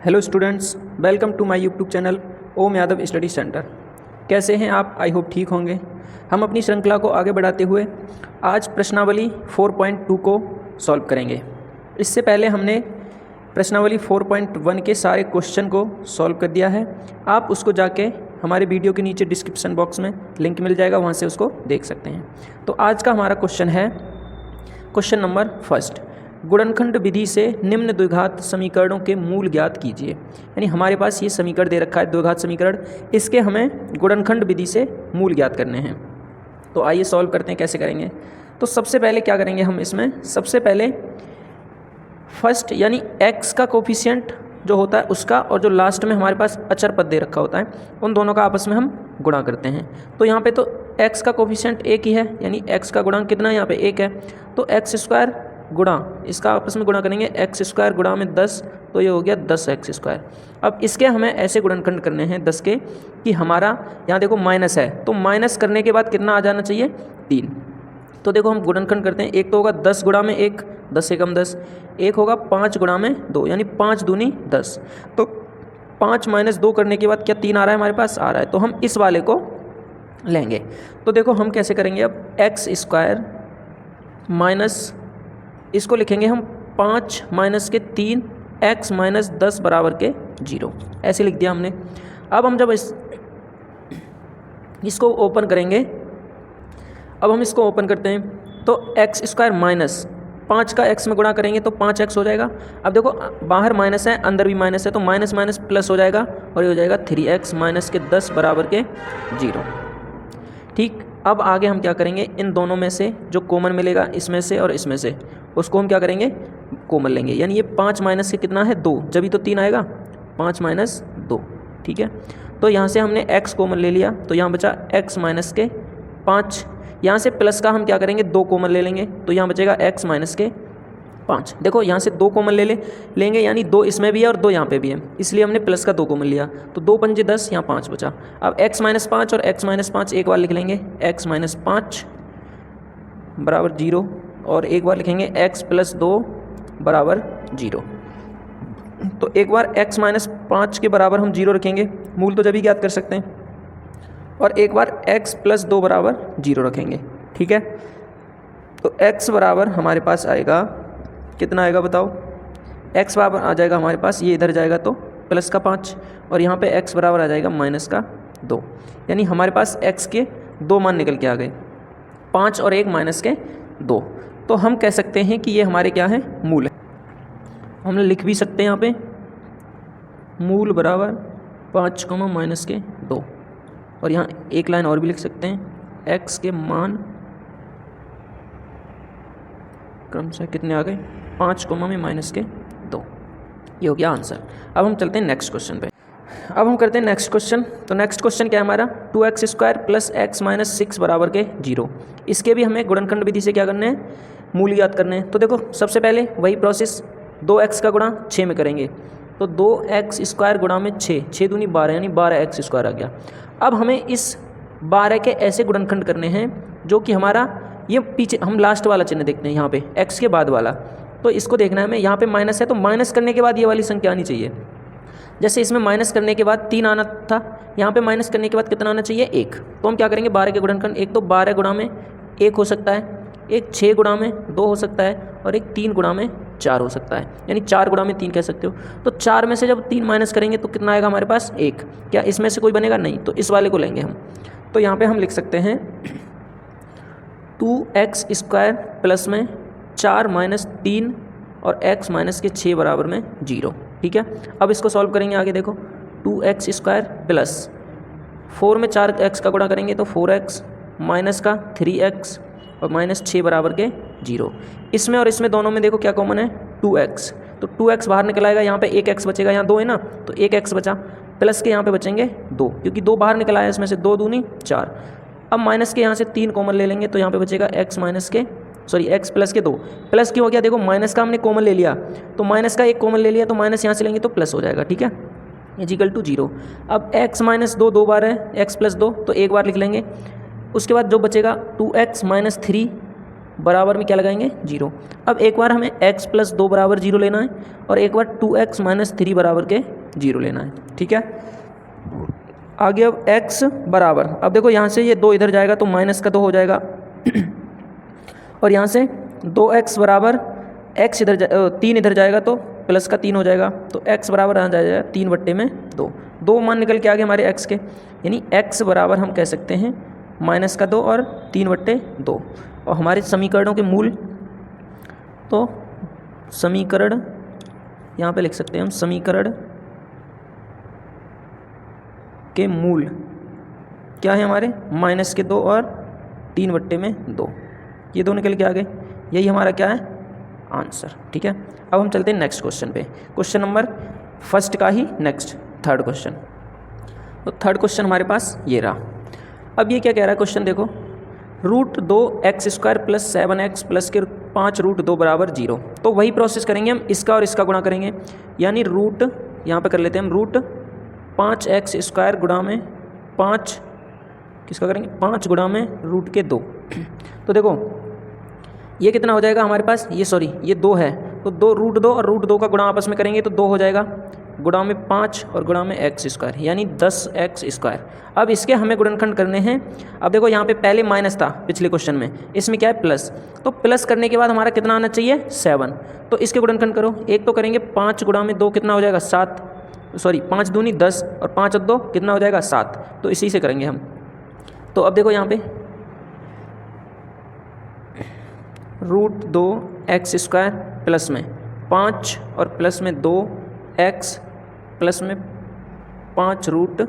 Hello students, welcome to my YouTube channel Om Yadav study centre. कैसे हैं आप? आई होप ठीक होंगे। हम अपनी श्रृंखला को आगे बढ़ाते हुए आज प्रश्नावली 4.2 को सॉल्व करेंगे। इससे पहले हमने प्रश्नावली 4.1 के सारे क्वेश्चन को सॉल्व कर दिया है। आप उसको जाके हमारे वीडियो के नीचे डिस्क्रिप्शन बॉक्स में लिंक मिल जाएगा, वहाँ से उसको देख सकते हैं। तो आज का हमारा क्वेश्चन है क्वेश्चन नंबर फर्स्ट, गुणनखंड विधि से निम्न द्विघात समीकरणों के मूल ज्ञात कीजिए। यानी हमारे पास ये समीकरण दे रखा है द्विघात समीकरण, इसके हमें गुणनखंड विधि से मूल ज्ञात करने हैं। तो आइए सॉल्व करते हैं। कैसे करेंगे? तो सबसे पहले क्या करेंगे हम इसमें, सबसे पहले फर्स्ट यानी x का कोफिशिएंट जो होता है उसका, और जो लास्ट में हमारे पास अचर पद दे रखा होता है, उन दोनों का आपस में हम गुणा करते हैं। तो यहाँ पे तो x का कोफिशिएंट एक ही है, यानी x का गुणांक कितना है? यहाँ पे एक है। तो एक्स स्क्वायर गुणा इसका आपस में गुणा करेंगे, एक्स स्क्वायर गुणा में 10, तो ये हो गया 10x स्क्वायर। अब इसके हमें ऐसे गुणनखंड करने हैं 10 के कि हमारा यहाँ देखो माइनस है, तो माइनस करने के बाद कितना आ जाना चाहिए? 3। तो देखो हम गुणनखंड करते हैं। एक तो होगा 10 गुणा में 1, 10 से कम 10। एक होगा 5 गुणा में 2, यानी 5 दूनी 10। तो 5 माइनस 2 करने के बाद क्या 3 आ रहा है हमारे पास? आ रहा है। तो हम इस वाले को लेंगे। तो देखो हम कैसे करेंगे अब, एक्स स्क्वायर माइनस इसको लिखेंगे हम 5 माइनस के 3 x माइनस 10 बराबर के 0, ऐसे लिख दिया हमने। अब हम जब इसको ओपन करेंगे, अब हम इसको ओपन करते हैं तो एक्स स्क्वायर माइनस 5 का x में गुणा करेंगे तो 5x हो जाएगा। अब देखो बाहर माइनस है, अंदर भी माइनस है, तो माइनस माइनस प्लस हो जाएगा और ये हो जाएगा 3x माइनस के 10 बराबर के 0। ठीक, अब आगे हम क्या करेंगे, इन दोनों में से जो कॉमन मिलेगा इसमें से और इसमें से, उसको हम क्या करेंगे? कॉमन लेंगे। यानी ये 5 माइनस के कितना है? 2, जब ही तो 3 आएगा। 5 माइनस 2, ठीक है। तो यहाँ से हमने x कॉमन ले लिया, तो यहाँ बचा x माइनस के 5। यहाँ से प्लस का हम क्या करेंगे? 2 कॉमन ले लेंगे, तो यहाँ बचेगा x माइनस के 5। देखो यहाँ से 2 कॉमन लेंगे, यानी 2 इसमें भी है और 2 यहाँ पे भी है, इसलिए हमने प्लस का 2 कॉमन लिया। तो 2 पंजे 10, यहाँ 5 बचा। अब x माइनस 5 और x माइनस 5 एक बार लिख लेंगे, x माइनस 5 बराबर 0, और एक बार लिखेंगे x प्लस 2 बराबर 0। तो एक बार x माइनस 5 के बराबर हम 0 रखेंगे, मूल तो जब ही ज्ञात कर सकते हैं, और एक बार x प्लस 2 बराबर 0 रखेंगे, ठीक है। तो x बराबर हमारे पास आएगा, कितना आएगा बताओ? x बराबर आ जाएगा हमारे पास, ये इधर जाएगा तो प्लस का 5, और यहाँ पे x बराबर आ जाएगा माइनस का 2। यानी हमारे पास x के 2 मान निकल के आ गए, 5 और 1 माइनस के 2। तो हम कह सकते हैं कि ये हमारे क्या है? मूल है। हम लिख भी सकते हैं यहाँ पे मूल बराबर 5 माइनस के 2, और यहाँ एक लाइन और भी लिख सकते हैं, x के मान क्रमशः कितने आ गए? 5 में माइनस के 2। ये हो गया आंसर। अब हम चलते हैं नेक्स्ट क्वेश्चन पे। अब हम करते हैं नेक्स्ट क्वेश्चन। तो नेक्स्ट क्वेश्चन क्या है हमारा? 2x square plus x minus 6 बराबर के 0। इसके भी हमें गुणनखंड विधि से क्या करने हैं? मूल ज्ञात करने हैं। तो देखो सबसे पहले वही प्रोसेस, 2x का गुणा 6 में करेंगे, तो 2x स्क्वायर गुणा में 6, 6 दूनी 12, यानी 12x स्क्वायर आ गया। अब हमें इस 12 के ऐसे गुणनखंड करने हैं जो कि हमारा ये पीछे, हम लास्ट वाला चिन्ह देखते हैं यहाँ पे x के बाद वाला, तो इसको देखना है हमें। यहाँ पे माइनस है, तो माइनस करने के बाद ये वाली संख्या आनी चाहिए। जैसे इसमें माइनस करने के बाद 3 आना था, यहाँ पे माइनस करने के बाद कितना आना चाहिए? 1। तो हम क्या करेंगे? 12 के गुणनखंड, एक तो 12 गुणा में 1 हो सकता है, एक 6 गुणा में 2 हो सकता है, और एक 3 गुणा में 4 हो सकता है, यानी 4 गुणा में 3 कह सकते हो। तो 4 में से जब 3 माइनस करेंगे तो कितना आएगा हमारे पास? 1। क्या इसमें से कोई बनेगा? नहीं, तो इस वाले को लेंगे हम। तो यहाँ पे हम लिख सकते हैं 2x स्क्वायर प्लस में 4 माइनस 3 और x माइनस के 6 बराबर में 0, ठीक है। अब इसको सॉल्व करेंगे आगे। देखो 2x स्क्वायर प्लस 4 में 4x का गुणा करेंगे तो 4x माइनस का 3x और माइनस 6 बराबर के 0। इसमें और इसमें दोनों में देखो क्या कॉमन है? 2x। तो 2x बाहर निकल आएगा, यहाँ पे 1x बचेगा, यहाँ 2 है ना, तो 1x बचा, प्लस के यहाँ पे बचेंगे 2, क्योंकि 2 बाहर निकल आया, इसमें से 2 दूनी 4। अब माइनस के यहाँ से 3 कॉमन ले लेंगे, तो यहाँ पे बचेगा x माइनस के x प्लस के 2। प्लस क्यों हो गया? देखो माइनस का हमने कॉमन ले लिया, तो माइनस का 1 कॉमन ले लिया, तो माइनस यहाँ से लेंगे तो प्लस हो जाएगा, ठीक है, इजिकल टू 0। अब x माइनस 2 2 बार है, x प्लस 2, तो एक बार लिख लेंगे। उसके बाद जो बचेगा 2x माइनस 3 बराबर में क्या लगाएंगे? 0। अब एक बार हमें x प्लस 2 बराबर 0 लेना है, और एक बार 2x माइनस 3 बराबर के 0 लेना है। ठीक है, आगे अब x बराबर, अब देखो यहाँ से ये 2 इधर जाएगा तो माइनस का 2 हो जाएगा और यहाँ से 2x बराबर x इधर 3 इधर जाएगा तो प्लस का 3 हो जाएगा, तो x बराबर आ जाएगा 3/2। 2 मान निकल के आ गए हमारे x के, यानी x बराबर हम कह सकते हैं माइनस का 2 और 3/2। और हमारे समीकरणों के मूल, तो समीकरण यहाँ पे लिख सकते हैं हम, समीकरण के मूल क्या है हमारे, माइनस के 2 और 3/2, ये 2 निकल के आ गए, यही हमारा क्या है आंसर। ठीक है, अब हम चलते हैं नेक्स्ट क्वेश्चन पे, क्वेश्चन नंबर फर्स्ट का ही नेक्स्ट थर्ड क्वेश्चन। तो थर्ड क्वेश्चन हमारे पास ये रहा। अब ये क्या कह रहा है क्वेश्चन, देखो √2x² + 7x प्लस के 5√2 बराबर 0। तो वही प्रोसेस करेंगे हम, इसका और इसका गुणा करेंगे, यानी रूट यहाँ पे कर लेते हैं हम, √5x² गुणा में 5 किसका करेंगे, 5 गुणा में √2। तो देखो ये कितना हो जाएगा हमारे पास, ये 2 है, तो 2 √2 और √2 का गुणा आपस में करेंगे तो 2 हो जाएगा, गुणा में 5 और गुणा में x², यानी 10x²। अब इसके हमें गुणनखंड करने हैं। अब देखो यहाँ पे पहले माइनस था पिछले क्वेश्चन में, इसमें क्या है प्लस, तो प्लस करने के बाद हमारा कितना आना चाहिए 7, तो इसके गुणनखंड करो। एक तो करेंगे 5 गुणा में 2 कितना हो जाएगा 7, 5 दूनी 10 और 5 और 2 कितना हो जाएगा 7, तो इसी से करेंगे हम। तो अब देखो यहाँ पे √2x² प्लस में 5 और प्लस में 2x प्लस में 5√2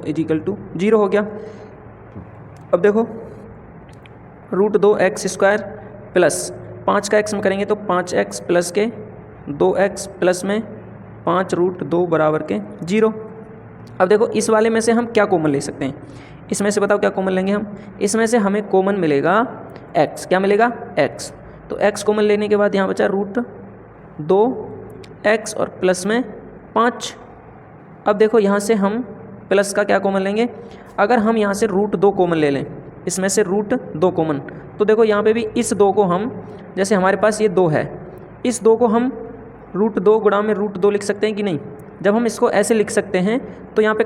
= 0 हो गया। अब देखो √2x² प्लस 5 का x में करेंगे तो 5x प्लस के 2x प्लस में 5√2 बराबर के 0। अब देखो इस वाले में से हम क्या कॉमन ले सकते हैं, इसमें से बताओ क्या कॉमन लेंगे हम, इसमें से हमें कॉमन मिलेगा x, क्या मिलेगा x, तो x कॉमन लेने के बाद यहाँ बचा √2x और प्लस में 5। अब देखो यहाँ से हम प्लस का क्या कॉमन लेंगे, अगर हम यहाँ से √2 कॉमन ले लें, इसमें से √2 कॉमन, तो देखो यहाँ पे भी इस 2 को हम, जैसे हमारे पास ये 2 है, इस 2 को हम √2 गुणा में √2 लिख सकते हैं कि नहीं। जब हम इसको ऐसे लिख सकते हैं तो यहाँ पे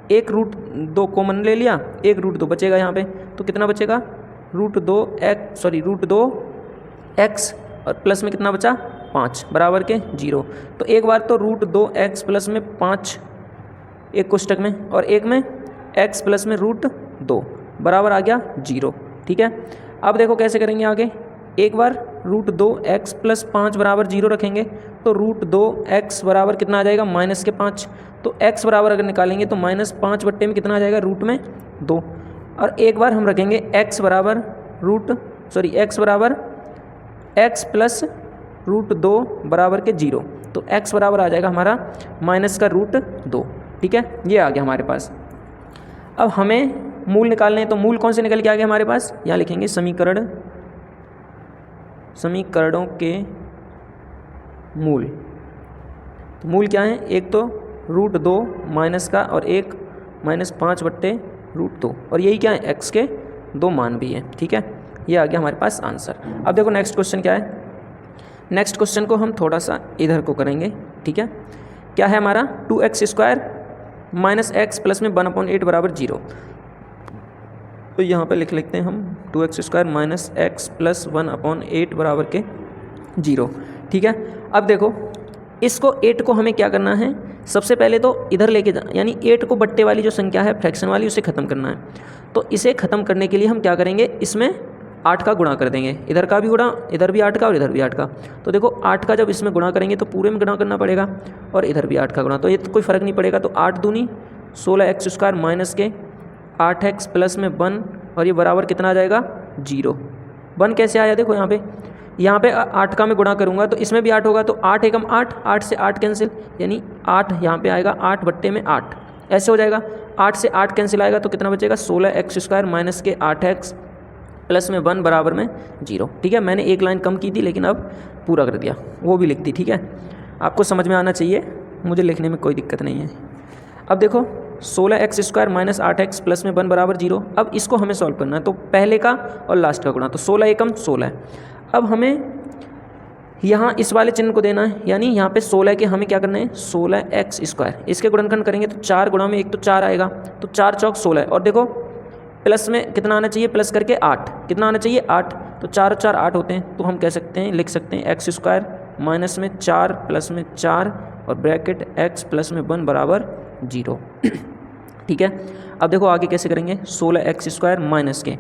एक √2 कॉमन ले लिया, एक √2 बचेगा यहाँ पे, तो कितना बचेगा √2x और प्लस में कितना बचा 5 बराबर के 0। तो एक बार तो √2x प्लस में 5 एक कोष्टक में, और एक में x प्लस में √2 बराबर आ गया 0। ठीक है, अब देखो कैसे करेंगे आगे, एक बार √2x प्लस 5 बराबर 0 रखेंगे तो √2x बराबर कितना आ जाएगा -5, तो x बराबर अगर निकालेंगे तो -5 बट्टे में कितना आ जाएगा √2। और एक बार हम रखेंगे x बराबर x प्लस √2 बराबर के 0, तो x बराबर आ जाएगा हमारा -√2। ठीक है, ये आ गया हमारे पास। अब हमें मूल निकालने हैं, तो मूल कौन से निकल के आ गए हमारे पास, यहाँ लिखेंगे समीकरणों के मूल। तो मूल क्या है, एक तो √2 माइनस का और एक -5/√2, और यही क्या है x के 2 मान भी है। ठीक है, ये आ गया हमारे पास आंसर। अब देखो नेक्स्ट क्वेश्चन क्या है, नेक्स्ट क्वेश्चन को हम थोड़ा सा इधर को करेंगे। ठीक है, क्या है हमारा 2x² - x प्लस में 1/8 बराबर 0। तो यहाँ पे लिख लेते हैं हम 2x² - x प्लस 1/8 बराबर के 0। ठीक है, अब देखो इसको 8 को हमें क्या करना है, सबसे पहले तो इधर लेके जा, यानी 8 को बट्टे वाली जो संख्या है फ्रैक्शन वाली उसे ख़त्म करना है। तो इसे ख़त्म करने के लिए हम क्या करेंगे, इसमें 8 का गुणा कर देंगे, इधर का भी गुणा, इधर भी 8 का और इधर भी 8 का। तो देखो 8 का जब इसमें गुणा करेंगे तो पूरे में गुणा करना पड़ेगा, और इधर भी 8 का गुणा, तो ये तो कोई फ़र्क नहीं पड़ेगा। तो 8 दूनी 16x² माइनस के 8x प्लस में 1, और ये बराबर कितना आ जाएगा 0। 1 कैसे आया, देखो यहाँ पे 8 का मैं गुणा करूँगा तो इसमें भी 8 होगा, तो 8 एकम 8, 8 से 8 कैंसिल, यानी 8 यहाँ पे आएगा 8 बट्टे में 8, ऐसे हो जाएगा। 8 से 8 कैंसिल आएगा तो कितना बचेगा 16x² माइनस के 8x प्लस में 1 बराबर में 0। ठीक है, मैंने एक लाइन कम की थी लेकिन अब पूरा कर दिया, वो भी लिख दी। ठीक है, आपको समझ में आना चाहिए, मुझे लिखने में कोई दिक्कत नहीं है। अब देखो 16x² माइनस 8x प्लस में 1 बराबर 0। अब इसको हमें सॉल्व करना है, तो पहले का और लास्ट का गुणा, तो 16 एकम 16 है। अब हमें यहाँ इस वाले चिन्ह को देना है, यानी यहाँ पे 16 के हमें क्या करना है 16x²। इसके गुणनखंड करेंगे तो 4 गुणा में 1 तो 4 आएगा, तो 4 चौक 16। और देखो प्लस में कितना आना चाहिए, प्लस करके 8, कितना आना चाहिए 8, तो 4 और 4 8 होते हैं। तो हम कह सकते हैं, लिख सकते हैं x² माइनस में 4 प्लस में 4 और ब्रैकेट x प्लस में 1 बराबर 0। ठीक है, अब देखो आगे कैसे करेंगे, 16x² माइनस के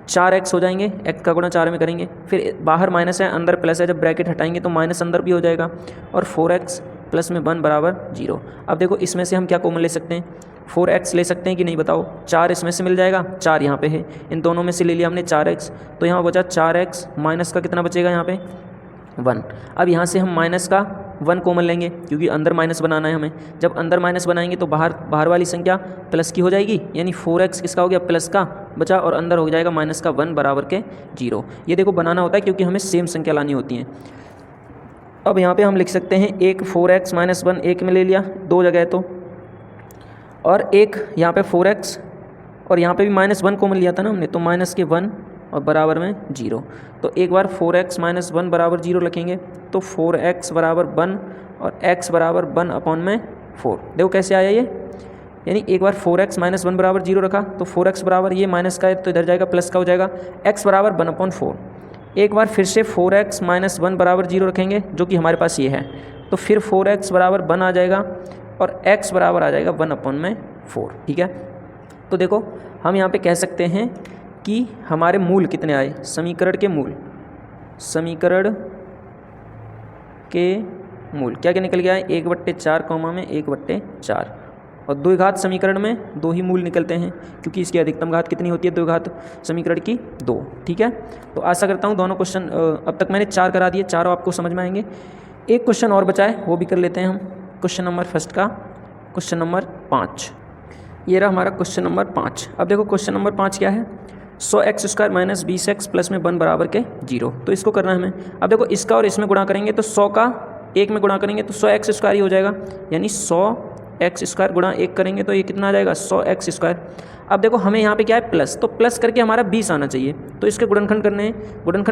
4x हो जाएंगे, x का गुणा 4 में करेंगे, फिर बाहर माइनस है अंदर प्लस है, जब ब्रैकेट हटाएंगे तो माइनस अंदर भी हो जाएगा, और 4x प्लस में 1 बराबर 0। अब देखो इसमें से हम क्या कॉमन ले सकते हैं, 4x ले सकते हैं कि नहीं बताओ, 4 इसमें से मिल जाएगा, 4 यहाँ पे है, इन दोनों में से ले लिया हमने 4x, तो यहाँ बचा 4x माइनस का कितना बचेगा यहाँ पे 1। अब यहाँ से हम माइनस का 1 कॉमन लेंगे, क्योंकि अंदर माइनस बनाना है हमें। जब अंदर माइनस बनाएंगे तो बाहर वाली संख्या प्लस की हो जाएगी, यानी 4x किसका हो गया प्लस का बचा, और अंदर हो जाएगा माइनस का 1 बराबर के 0। ये देखो बनाना होता है क्योंकि हमें सेम संख्या लानी होती हैं। अब यहाँ पे हम लिख सकते हैं एक 4x माइनस 1 एक में ले लिया, 2 जगह तो, और एक यहाँ पे 4x, और यहाँ पे भी -1 कॉमन लिया था ना हमने, तो माइनस के 1 और बराबर में 0। तो एक बार 4x माइनस 1 बराबर 0 रखेंगे, तो 4x बराबर 1 और x बराबर 1 अपॉन में 4। देखो कैसे आया ये, यानी एक बार 4x माइनस 1 बराबर 0 रखा, तो 4x बराबर ये माइनस का है तो इधर जाएगा प्लस का हो जाएगा, x बराबर 1 अपॉन 4। एक बार फिर से 4x माइनस 1 बराबर 0 रखेंगे, जो कि हमारे पास ये है, तो फिर 4x बराबर 1 आ जाएगा और x बराबर आ जाएगा 1 अपॉन में 4। ठीक है, तो देखो हम यहाँ पे कह सकते हैं कि हमारे मूल कितने आए, समीकरण के मूल क्या क्या निकल गया है 1/4 कॉमा में 1/4, और द्विघात समीकरण में 2 ही मूल निकलते हैं, क्योंकि इसकी अधिकतम घात कितनी होती है द्विघात समीकरण की 2। ठीक है, तो आशा करता हूँ दोनों क्वेश्चन अब तक मैंने 4 करा दिए, चारों आपको समझ में आएंगे। एक क्वेश्चन और बचा है, वो भी कर लेते हैं हम, क्वेश्चन नंबर फर्स्ट का, क्वेश्चन नंबर 5। ये रहा हमारा क्वेश्चन नंबर 5। अब देखो क्वेश्चन नंबर 5 क्या है, 100x² माइनस 20x प्लस में 1 बराबर के 0। तो इसको करना है हमें। अब देखो इसका और इसमें गुणा करेंगे तो 100 का 1 में गुणा करेंगे तो 100x² ही हो जाएगा, यानी 100x² गुणा 1 करेंगे तो ये कितना आ जाएगा 100x²। अब देखो हमें यहाँ पे क्या है प्लस, तो प्लस करके हमारा 20 आना चाहिए, तो इसके गुणनखंड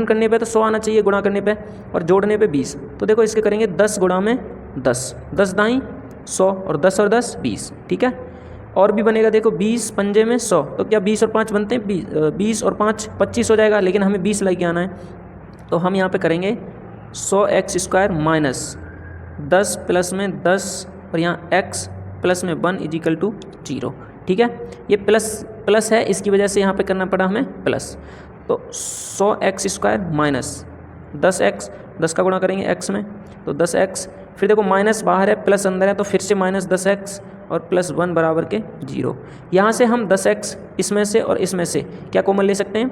करने पे तो 100 आना चाहिए गुणा करने पे, और जोड़ने पे 20। तो देखो इसके करेंगे 10 गुणा में 10, 10 दाई 100 और 10 और 10 20। ठीक है, और भी बनेगा, देखो 20 पंजे में 100, तो क्या 20 और 5 बनते हैं 20 और 5 25 हो जाएगा, लेकिन हमें 20 लेके आना है। तो हम यहाँ पे करेंगे 100x² माइनस 10 प्लस में 10 और यहाँ x प्लस में 1 इजिकल टू 0। ठीक है, ये प्लस है, इसकी वजह से यहाँ पे करना पड़ा हमें प्लस। तो 100x² माइनस 10x, 10 का गुणा करेंगे x में तो 10x, फिर देखो माइनस बाहर है प्लस अंदर है, तो फिर से माइनस 10x और प्लस 1 बराबर के 0। यहाँ से हम 10x इसमें से और इसमें से क्या कॉमन ले सकते हैं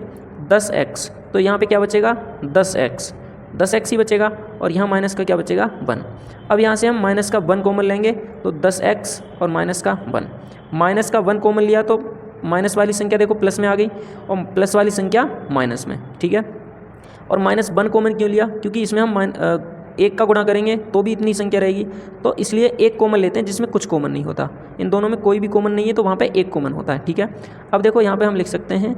10x, तो यहाँ पे क्या बचेगा 10x ही बचेगा, और यहाँ माइनस का क्या बचेगा 1। अब यहाँ से हम माइनस का 1 कॉमन लेंगे तो 10x और माइनस का 1, माइनस का 1 कॉमन लिया तो माइनस वाली संख्या देखो प्लस में आ गई और प्लस वाली संख्या माइनस में। ठीक है, और -1 कॉमन क्यों लिया, क्योंकि इसमें हम 1 का गुणा करेंगे तो भी इतनी संख्या रहेगी, तो इसलिए 1 कॉमन लेते हैं जिसमें कुछ कॉमन नहीं होता। इन दोनों में कोई भी कॉमन नहीं है तो वहाँ पे 1 कॉमन होता है। ठीक है, अब देखो यहाँ पे हम लिख सकते हैं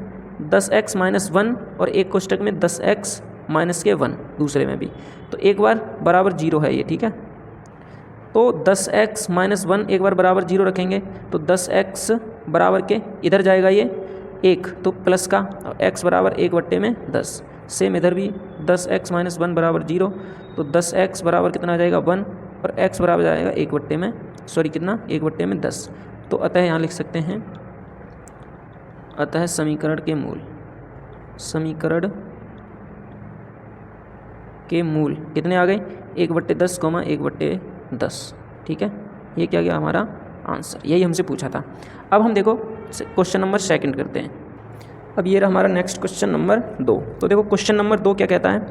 10x माइनस 1 और एक कोष्टक में 10x माइनस के 1 दूसरे में भी, तो एक बार बराबर 0 है ये। ठीक है, तो 10x माइनस 1 एक बार बराबर 0 रखेंगे तो 10x बराबर के इधर जाएगा ये 1, तो प्लस का, और x बराबर 1/10। सेम इधर भी 10x माइनस 1 बराबर 0, तो 10x बराबर कितना आ जाएगा 1 और x बराबर जाएगा 1/10। तो अतः यहाँ लिख सकते हैं, अतः समीकरण के मूल कितने आ गए 1/10, 1/10। ठीक है, ये क्या गया हमारा आंसर, यही हमसे पूछा था। अब हम देखो क्वेश्चन नंबर 2 करते हैं। अब ये रहा हमारा नेक्स्ट क्वेश्चन नंबर 2। तो देखो क्वेश्चन नंबर 2 क्या कहता है,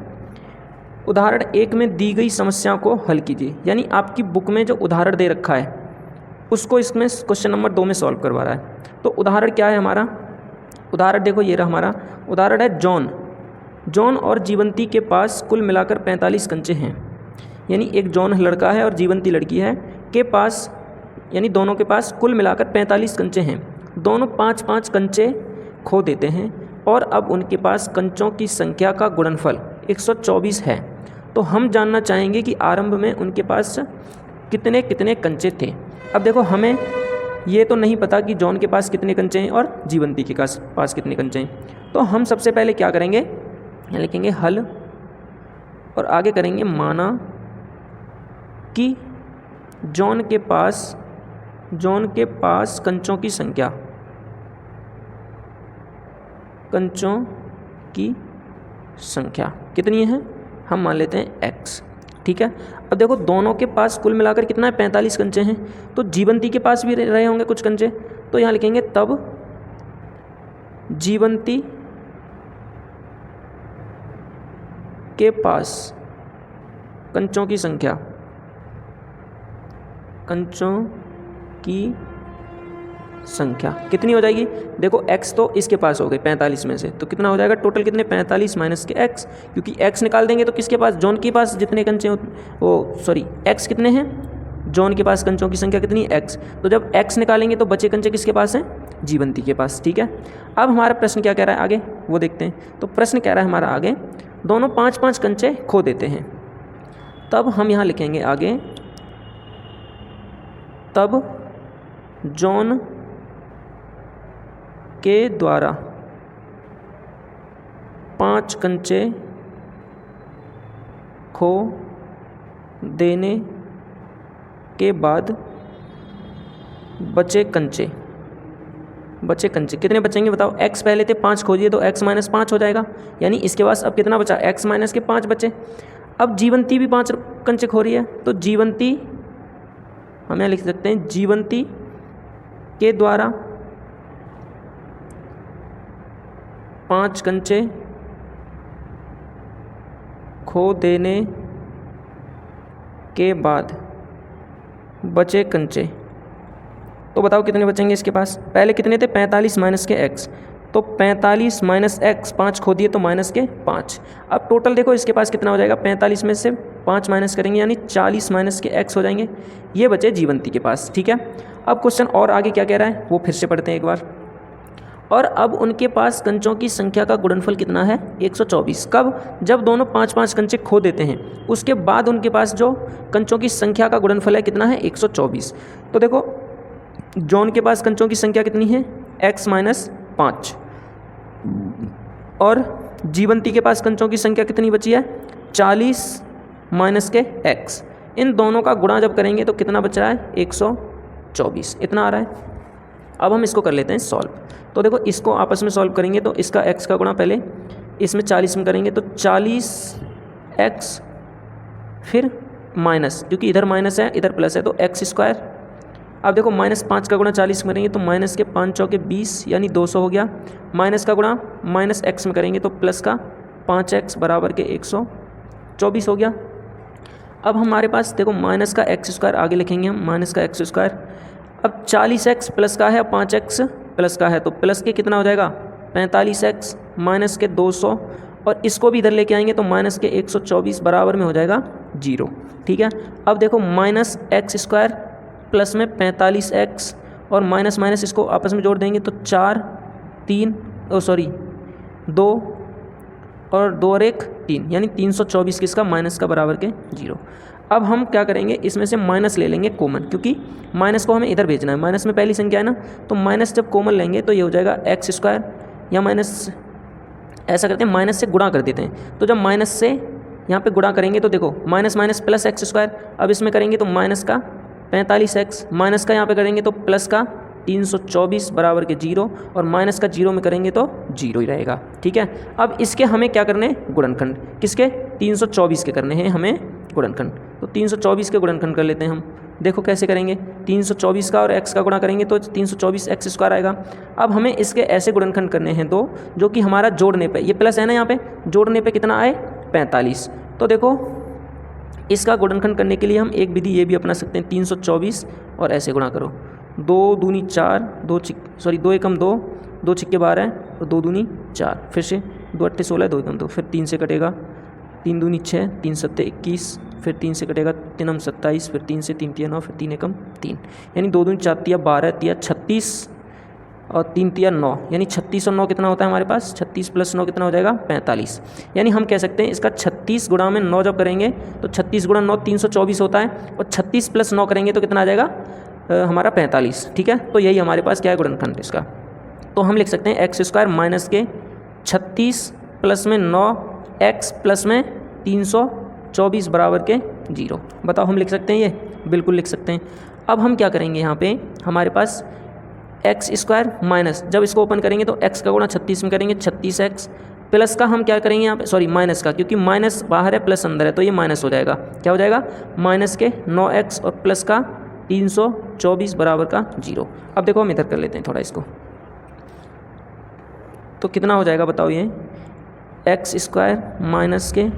उदाहरण 1 में दी गई समस्या को हल कीजिए। यानी आपकी बुक में जो उदाहरण दे रखा है उसको इसमें क्वेश्चन नंबर 2 में सॉल्व करवा रहा है। तो उदाहरण क्या है हमारा, उदाहरण देखो ये रहा हमारा उदाहरण है जॉन और जीवंती के पास कुल मिलाकर 45 कंचे हैं। यानी एक जॉन लड़का है और जीवंती लड़की है के पास, यानी दोनों के पास कुल मिलाकर 45 कंचे हैं। दोनों 5-5 कंचे खो देते हैं और अब उनके पास कंचों की संख्या का गुणनफल 124 है। तो हम जानना चाहेंगे कि आरंभ में उनके पास कितने कितने कंचे थे। अब देखो हमें ये तो नहीं पता कि जॉन के पास कितने कंचे हैं और जीवंती के पास कितने कंचे हैं। तो हम सबसे पहले क्या करेंगे, यहाँ लिखेंगे हल और आगे करेंगे माना कि जॉन के पास कंचों की संख्या कितनी है, हम मान लेते हैं x। ठीक है, अब देखो दोनों के पास कुल मिलाकर कितना है, 45 कंचे हैं। तो जीवंती के पास भी रहे होंगे कुछ कंचे, तो यहाँ लिखेंगे तब जीवंती के पास कंचों की संख्या कितनी हो जाएगी। देखो x तो इसके पास हो गई 45 में से, तो कितना हो जाएगा टोटल, कितने 45 माइनस के x, क्योंकि x निकाल देंगे तो किसके पास, जॉन के पास जितने कंचे x कितने हैं, जॉन के पास कंचों की संख्या कितनी x, तो जब x निकालेंगे तो बचे कंचे किसके पास हैं, जीवंती के पास। ठीक है, अब हमारा प्रश्न क्या कह रहा है आगे वो देखते हैं। तो प्रश्न कह रहा है हमारा आगे दोनों 5-5 कंचे खो देते हैं। तब हम यहाँ लिखेंगे आगे, तब जॉन के द्वारा 5 कंचे खो देने के बाद बचे कंचे कितने बचेंगे बताओ। x पहले थे 5 खो दिए तो x माइनस 5 हो जाएगा, यानी इसके पास अब कितना बचा, x माइनस के 5 बचे। अब जीवंती भी 5 कंचे खो रही है, तो जीवंती हम यहाँ लिख सकते हैं जीवंती के द्वारा 5 कंचे खो देने के बाद बचे कंचे, तो बताओ कितने बचेंगे इसके पास। पहले कितने थे, 45 माइनस के x, तो 45 माइनस x 5 खो दिए तो माइनस के 5। अब टोटल देखो इसके पास कितना हो जाएगा, 45 में से 5 माइनस करेंगे यानी 40 माइनस के x हो जाएंगे, ये बचे जीवंती के पास। ठीक है, अब क्वेश्चन और आगे क्या कह रहा है वो फिर से पढ़ते हैं एक बार। और अब उनके पास कंचों की संख्या का गुणनफल कितना है, 124। कब, जब दोनों 5-5 कंचे खो देते हैं, उसके बाद उनके पास जो कंचों की संख्या का गुणनफल है कितना है, 124। तो देखो जॉन के पास कंचों की संख्या कितनी है, x माइनस 5, और जीवंती के पास कंचों की संख्या कितनी बची है, 40 माइनस के x। इन दोनों का गुणा जब करेंगे तो कितना बच रहा है, 124, इतना आ रहा है। अब हम इसको कर लेते हैं सॉल्व। तो देखो इसको आपस में सॉल्व करेंगे तो इसका x का गुणा पहले इसमें 40 में करेंगे तो 40x, फिर माइनस, क्योंकि इधर माइनस है इधर प्लस है तो x²। अब देखो -5 का गुणा 40 में करेंगे तो माइनस के 5 चौके 20 यानी 200 हो गया। माइनस का गुणा माइनस x में करेंगे तो प्लस का 5x बराबर के 124 हो गया। अब हमारे पास देखो माइनस का x² आगे लिखेंगे हम, माइनस का x²। अब 40x प्लस का है, 5x प्लस का है, तो प्लस के कितना हो जाएगा 45x माइनस के 200, और इसको भी इधर लेके आएंगे तो माइनस के 124 बराबर में हो जाएगा 0। ठीक है, अब देखो माइनस x² प्लस में 45x और माइनस माइनस इसको आपस में जोड़ देंगे तो 2 और 2 और 1 3, यानी 324 किसका, माइनस का बराबर के 0। अब हम क्या करेंगे, इसमें से माइनस ले लेंगे कॉमन, क्योंकि माइनस को हमें इधर भेजना है, माइनस में पहली संख्या है ना, तो माइनस जब कॉमन लेंगे तो ये हो जाएगा x², या माइनस ऐसा करते हैं माइनस से गुणा कर देते हैं। तो जब माइनस से यहाँ पे गुणा करेंगे तो देखो माइनस माइनस प्लस x², अब इसमें करेंगे तो माइनस का 45x, माइनस का यहाँ पे करेंगे तो प्लस का 324 बराबर के 0, और माइनस का 0 में करेंगे तो 0 ही रहेगा। ठीक है, अब इसके हमें क्या करने हैं, गुणनखंड, किसके, 324 के करने हैं हमें गुणनखंड। तो 324 के गुणनखंड कर लेते हैं हम। देखो कैसे करेंगे, 324 का और x का गुणा करेंगे तो 324x² आएगा। अब हमें इसके ऐसे गुणनखंड करने हैं दो, जो कि हमारा जोड़ने पे, ये प्लस है ना यहाँ पे, जोड़ने पे कितना आए 45। तो देखो इसका गुणनखंड करने के लिए हम एक विधि ये भी अपना सकते हैं, 324 और ऐसे गुणा करो, 2 दूनी 4, 2 एकम 2, 2 छिक्के 12 और 2 दूनी 4, फिर से 2 अट्ठे 16, 2 एकम 2, फिर 3 से कटेगा, 3 दूनी 6, 3 सत्ते 21, फिर 3 से कटेगा 3 हम 27, फिर 3 से 3 तिया 9, फिर 3 एकम 3, यानी 2 दूनी 4 तिया 12 तिया 36 और 3 तिया 9, यानी 36 और 9 कितना होता है हमारे पास, 36 + 9 कितना हो जाएगा 45। यानी हम कह सकते हैं इसका 36 गुणा में 9 जब करेंगे तो 36 गुणा 9 324 होता है, और 36 + 9 करेंगे तो कितना आ जाएगा हमारा 45। ठीक है, तो यही हमारे पास क्या है गुणनखंड इसका। तो हम लिख सकते हैं x² माइनस के 36 प्लस में 9 x प्लस में 324 बराबर के 0। बताओ हम लिख सकते हैं ये, बिल्कुल लिख सकते हैं। अब हम क्या करेंगे, यहाँ पे हमारे पास x² माइनस, जब इसको ओपन करेंगे तो x का गुणा 36 में करेंगे 36x, प्लस का हम क्या करेंगे यहाँ पे, सॉरी माइनस का, क्योंकि माइनस बाहर है प्लस अंदर है तो ये माइनस हो जाएगा। क्या हो जाएगा, माइनस के 9x और प्लस का 324 बराबर का 0। अब देखो हम इधर कर लेते हैं थोड़ा इसको, तो कितना हो जाएगा बताओ, ये x² माइनस के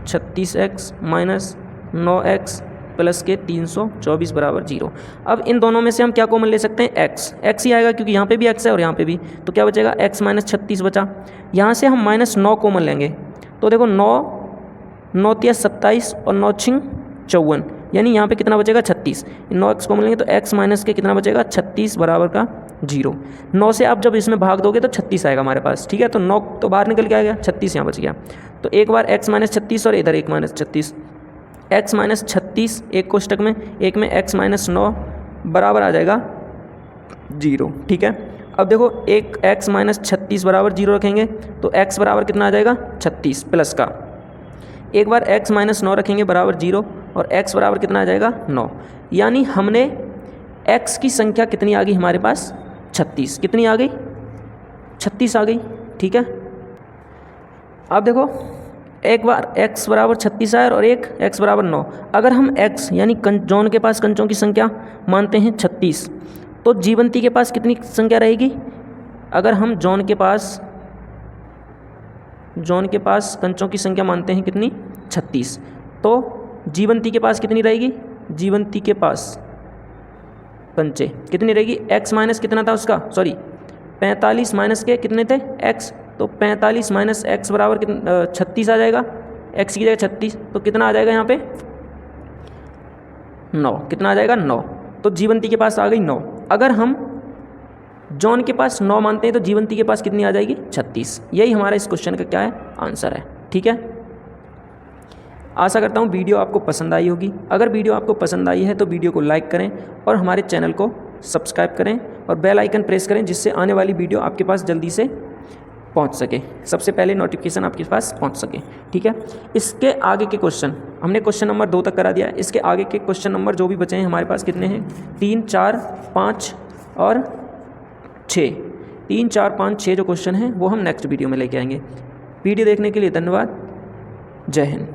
36x माइनस 9x प्लस के 324 बराबर 0। अब इन दोनों में से हम क्या कॉमन ले सकते हैं, x ही आएगा क्योंकि यहाँ पे भी x है और यहाँ पे भी, तो क्या बचेगा x माइनस 36 बचा। यहाँ से हम -9 कॉमन लेंगे तो देखो 9 तिया 27 और 9 छिंग 54, यानी यहाँ पे कितना बचेगा 36। 9x कॉमन लेंगे तो x माइनस के कितना बचेगा 36 बराबर का 0। 9 से आप जब इसमें भाग दोगे तो 36 आएगा हमारे पास। ठीक है, तो 9 तो बाहर निकल के आ गया, 36 यहाँ बच गया। तो एक बार x माइनस 36 और इधर 1 माइनस 36, x माइनस 36 एक कोष्टक में, एक में x माइनस 9 बराबर आ जाएगा 0। ठीक है, अब देखो एक x माइनस 36 बराबर 0 रखेंगे तो x बराबर कितना आ जाएगा 36 प्लस का, एक बार x माइनस 9 रखेंगे बराबर 0 और x बराबर कितना आ जाएगा 9। यानी हमने x की संख्या कितनी आ गई हमारे पास 36, कितनी आ गई 36 आ गई। ठीक है, अब देखो एक बार x बराबर 36 आया और एक x बराबर 9। अगर हम x यानी जॉन के पास कंचों की संख्या मानते हैं 36, तो जीवंती के पास कितनी संख्या रहेगी। अगर हम जॉन के पास कंचों की संख्या मानते हैं कितनी 36, तो जीवंती के पास कितनी रहेगी, जीवंती के पास कंचे कितनी रहेगी, x माइनस कितना था उसका, सॉरी 45 माइनस के कितने थे x, तो 45 माइनस x बराबर कितना 36 आ जाएगा, x की जगह 36, तो कितना आ जाएगा यहाँ पे 9, कितना आ जाएगा 9। तो जीवंती के पास आ गई 9। अगर हम जॉन के पास 9 मानते हैं तो जीवंती के पास कितनी आ जाएगी 36। यही हमारा इस क्वेश्चन का क्या है आंसर है। ठीक है, आशा करता हूँ वीडियो आपको पसंद आई होगी। अगर वीडियो आपको पसंद आई है तो वीडियो को लाइक करें और हमारे चैनल को सब्सक्राइब करें और बेल आइकन प्रेस करें, जिससे आने वाली वीडियो आपके पास जल्दी से पहुंच सके, सबसे पहले नोटिफिकेशन आपके पास पहुंच सके। ठीक है, इसके आगे के क्वेश्चन हमने क्वेश्चन नंबर 2 तक करा दिया है। इसके आगे के क्वेश्चन नंबर जो भी बचे हैं हमारे पास कितने हैं, 3, 4, 5 और 6। 3, 4, 5, 6 जो क्वेश्चन हैं वो हम नेक्स्ट वीडियो में लेके आएंगे। वीडियो देखने के लिए धन्यवाद। जय हिंद।